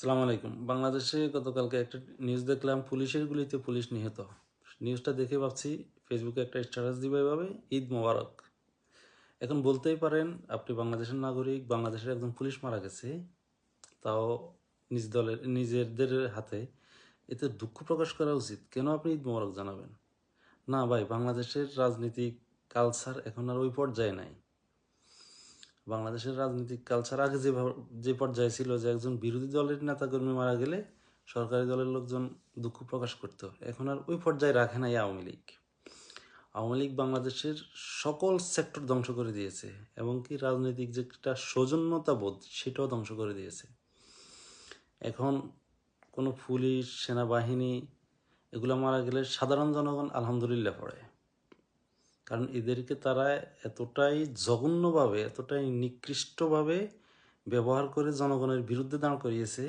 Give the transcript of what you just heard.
আসসালামু আলাইকুম। বাংলাদেশে গতকালকে একটা নিউজ দেখলাম পুলিশের গুলিতে পুলিশ নিহত। নিউজটা দেখে ভাবছি ফেসবুকে একটা স্ট্যাটাস দিব এভাবে, ঈদ মোবারক। এখন বলতেই পারেন আপনি বাংলাদেশের নাগরিক, বাংলাদেশের একজন পুলিশ মারা গেছে, তাও নিজেদের হাতে। এতে দুঃখ প্রকাশ করা উচিত। কেন আপনি ঈদ মোবারক জানাবেন? না ভাই, বাংলাদেশের রাজনীতিক কালচার এখন আর ওই পর্যায়ে নাই। বাংলাদেশের রাজনৈতিক কালচার আগে যে পর্যায়ে ছিল যে একজন বিরোধী দলের নেতাকর্মী মারা গেলে সরকারি দলের লোকজন দুঃখ প্রকাশ করত, এখন আর ওই পর্যায়ে রাখে নাই আওয়ামী লীগ। আওয়ামী লীগ বাংলাদেশের সকল সেক্টর ধ্বংস করে দিয়েছে, এবং কি রাজনৈতিক যে একটা সৌজন্যতা বোধ সেটাও ধ্বংস করে দিয়েছে। এখন কোনো পুলিশ সেনাবাহিনী এগুলো মারা গেলে সাধারণ জনগণ আলহামদুলিল্লাহ পড়ে, কারণ এদেরকে তারা এতটাই জঘন্যভাবে, এতটাই নিকৃষ্টভাবে ব্যবহার করে জনগণের বিরুদ্ধে দাঁড় করিয়েছে